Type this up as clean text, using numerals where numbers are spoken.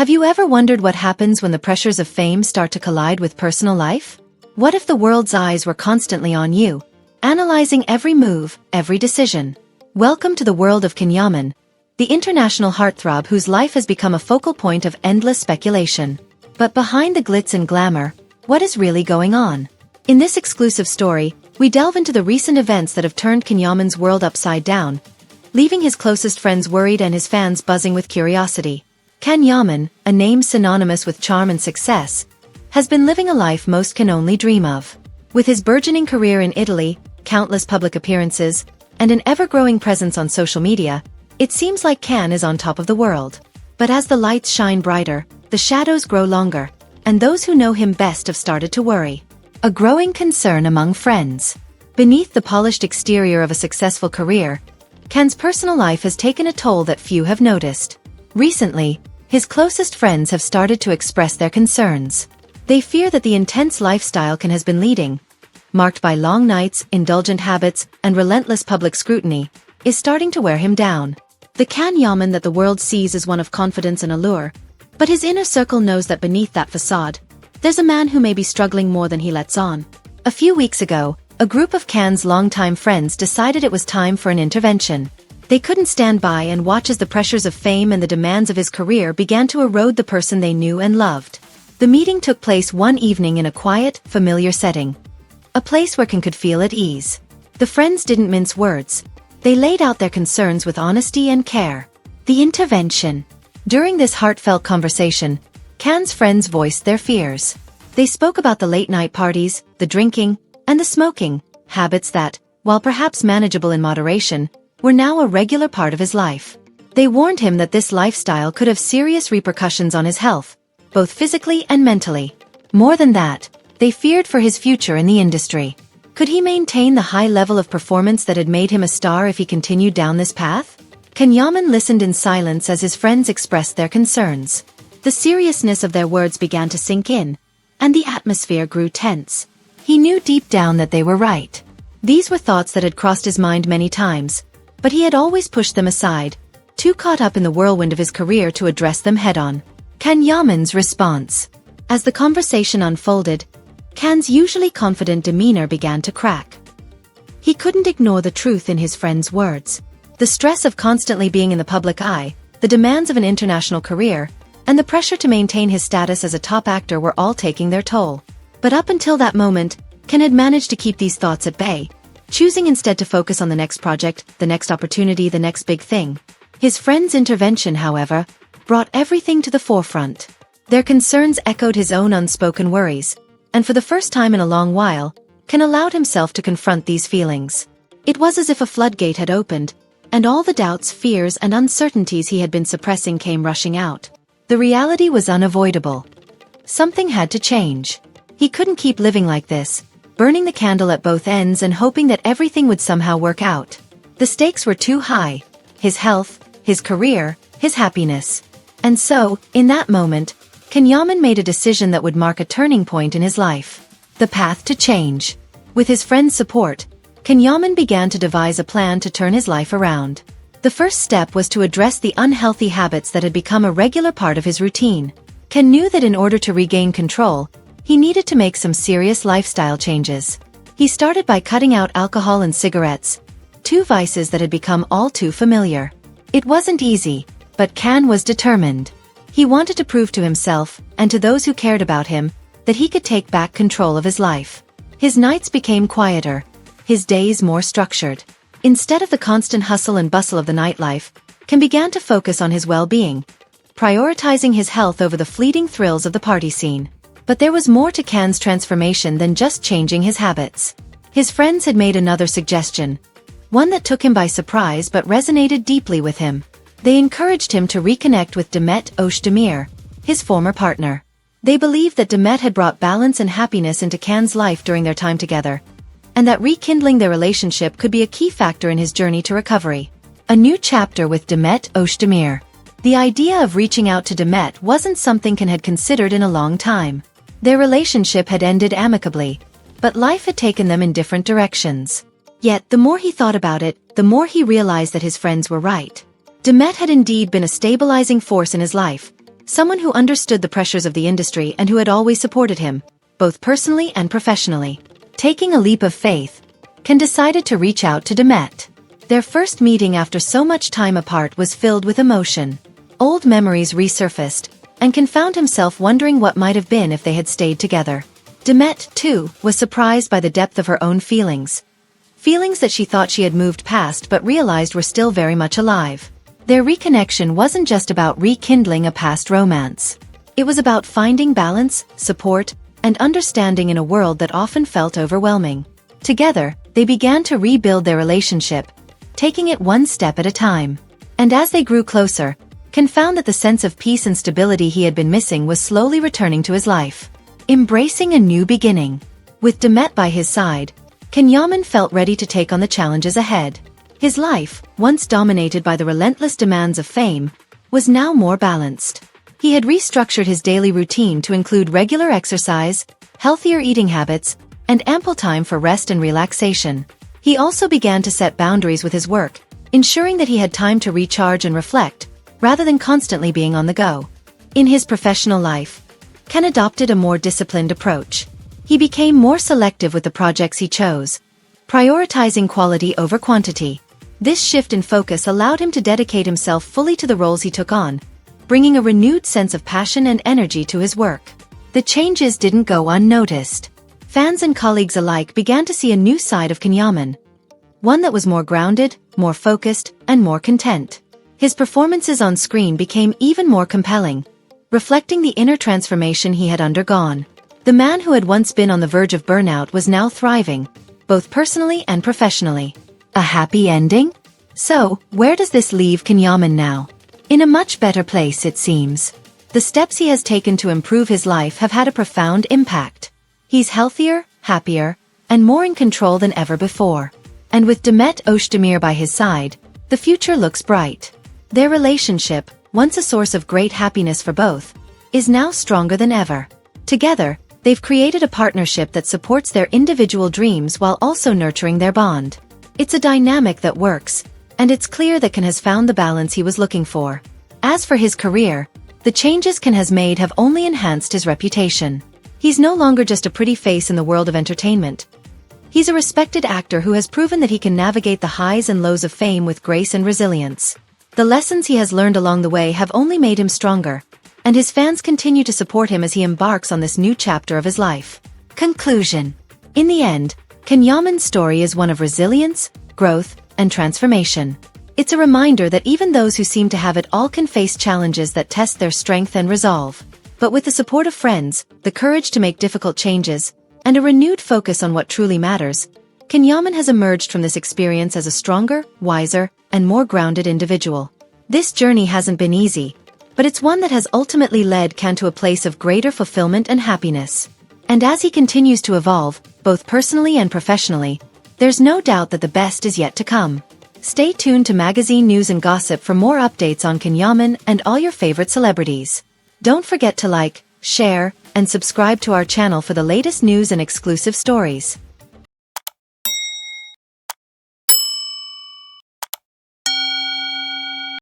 Have you ever wondered what happens when the pressures of fame start to collide with personal life? What if the world's eyes were constantly on you, analyzing every move, every decision? Welcome to the world of Yaman, the international heartthrob whose life has become a focal point of endless speculation. But behind the glitz and glamour, what is really going on? In this exclusive story, we delve into the recent events that have turned Yaman's world upside down, leaving his closest friends worried and his fans buzzing with curiosity. Yaman, a name synonymous with charm and success, has been living a life most can only dream of. With his burgeoning career in Italy, countless public appearances, and an ever-growing presence on social media, it seems like Can is on top of the world. But as the lights shine brighter, the shadows grow longer, and those who know him best have started to worry. A growing concern among friends. Beneath the polished exterior of a successful career, Can's personal life has taken a toll that few have noticed. Recently, his closest friends have started to express their concerns. They fear that the intense lifestyle Can has been leading, marked by long nights, indulgent habits, and relentless public scrutiny, is starting to wear him down. The Yaman that the world sees is one of confidence and allure, but his inner circle knows that beneath that facade, there's a man who may be struggling more than he lets on. A few weeks ago, a group of Can's longtime friends decided it was time for an intervention. They couldn't stand by and watch as the pressures of fame and the demands of his career began to erode the person they knew and loved. The meeting took place one evening in a quiet, familiar setting. A place where Can could feel at ease. The friends didn't mince words. They laid out their concerns with honesty and care. The intervention. During this heartfelt conversation, Can's friends voiced their fears. They spoke about the late-night parties, the drinking, and the smoking, habits that, while perhaps manageable in moderation, were now a regular part of his life. They warned him that this lifestyle could have serious repercussions on his health, both physically and mentally. More than that, they feared for his future in the industry. Could he maintain the high level of performance that had made him a star if he continued down this path? Yaman listened in silence as his friends expressed their concerns. The seriousness of their words began to sink in, and the atmosphere grew tense. He knew deep down that they were right. These were thoughts that had crossed his mind many times, but he had always pushed them aside, too caught up in the whirlwind of his career to address them head-on. Yaman's response. As the conversation unfolded, Can's usually confident demeanor began to crack. He couldn't ignore the truth in his friend's words. The stress of constantly being in the public eye, the demands of an international career, and the pressure to maintain his status as a top actor were all taking their toll. But up until that moment, Can had managed to keep these thoughts at bay, choosing instead to focus on the next project, the next opportunity, the next big thing. His friend's intervention, however, brought everything to the forefront. Their concerns echoed his own unspoken worries, and for the first time in a long while, Can allowed himself to confront these feelings. It was as if a floodgate had opened, and all the doubts, fears, and uncertainties he had been suppressing came rushing out. The reality was unavoidable. Something had to change. He couldn't keep living like this, burning the candle at both ends and hoping that everything would somehow work out. The stakes were too high. His health, his career, his happiness. And so, in that moment, Yaman made a decision that would mark a turning point in his life. The path to change. With his friends' support, Yaman began to devise a plan to turn his life around. The first step was to address the unhealthy habits that had become a regular part of his routine. Can knew that in order to regain control, he needed to make some serious lifestyle changes. He started by cutting out alcohol and cigarettes, two vices that had become all too familiar. It wasn't easy, but Can was determined. He wanted to prove to himself, and to those who cared about him, that he could take back control of his life. His nights became quieter, his days more structured. Instead of the constant hustle and bustle of the nightlife, Can began to focus on his well-being, prioritizing his health over the fleeting thrills of the party scene. But there was more to Can's transformation than just changing his habits. His friends had made another suggestion, one that took him by surprise but resonated deeply with him. They encouraged him to reconnect with Demet Özdemir, his former partner. They believed that Demet had brought balance and happiness into Can's life during their time together, and that rekindling their relationship could be a key factor in his journey to recovery. A new chapter with Demet Özdemir. The idea of reaching out to Demet wasn't something Can had considered in a long time. Their relationship had ended amicably, but life had taken them in different directions. Yet, the more he thought about it, the more he realized that his friends were right. Demet had indeed been a stabilizing force in his life, someone who understood the pressures of the industry and who had always supported him, both personally and professionally. Taking a leap of faith, Ken decided to reach out to Demet. Their first meeting after so much time apart was filled with emotion. Old memories resurfaced, and Ken found himself wondering what might have been if they had stayed together. Demet, too, was surprised by the depth of her own feelings. Feelings that she thought she had moved past but realized were still very much alive. Their reconnection wasn't just about rekindling a past romance. It was about finding balance, support, and understanding in a world that often felt overwhelming. Together, they began to rebuild their relationship, taking it one step at a time. And as they grew closer, Ken found that the sense of peace and stability he had been missing was slowly returning to his life. Embracing a new beginning. With Demet by his side, Yaman felt ready to take on the challenges ahead. His life, once dominated by the relentless demands of fame, was now more balanced. He had restructured his daily routine to include regular exercise, healthier eating habits, and ample time for rest and relaxation. He also began to set boundaries with his work, ensuring that he had time to recharge and reflect, rather than constantly being on the go. In his professional life, Ken adopted a more disciplined approach. He became more selective with the projects he chose, prioritizing quality over quantity. This shift in focus allowed him to dedicate himself fully to the roles he took on, bringing a renewed sense of passion and energy to his work. The changes didn't go unnoticed. Fans and colleagues alike began to see a new side of Yaman, one that was more grounded, more focused, and more content. His performances on screen became even more compelling, reflecting the inner transformation he had undergone. The man who had once been on the verge of burnout was now thriving, both personally and professionally. A happy ending? So, where does this leave Yaman now? In a much better place, it seems. The steps he has taken to improve his life have had a profound impact. He's healthier, happier, and more in control than ever before. And with Demet Özdemir by his side, the future looks bright. Their relationship, once a source of great happiness for both, is now stronger than ever. Together, they've created a partnership that supports their individual dreams while also nurturing their bond. It's a dynamic that works, and it's clear that Ken has found the balance he was looking for. As for his career, the changes Ken has made have only enhanced his reputation. He's no longer just a pretty face in the world of entertainment. He's a respected actor who has proven that he can navigate the highs and lows of fame with grace and resilience. The lessons he has learned along the way have only made him stronger, and his fans continue to support him as he embarks on this new chapter of his life. Conclusion. In the end, Yaman's story is one of resilience, growth, and transformation. It's a reminder that even those who seem to have it all can face challenges that test their strength and resolve. But with the support of friends, the courage to make difficult changes, and a renewed focus on what truly matters, Yaman has emerged from this experience as a stronger, wiser, and more grounded individual. This journey hasn't been easy, but it's one that has ultimately led Ken to a place of greater fulfillment and happiness. And as he continues to evolve, both personally and professionally, there's no doubt that the best is yet to come. Stay tuned to magazine news and gossip for more updates on Yaman and all your favorite celebrities. Don't forget to like, share, and subscribe to our channel for the latest news and exclusive stories.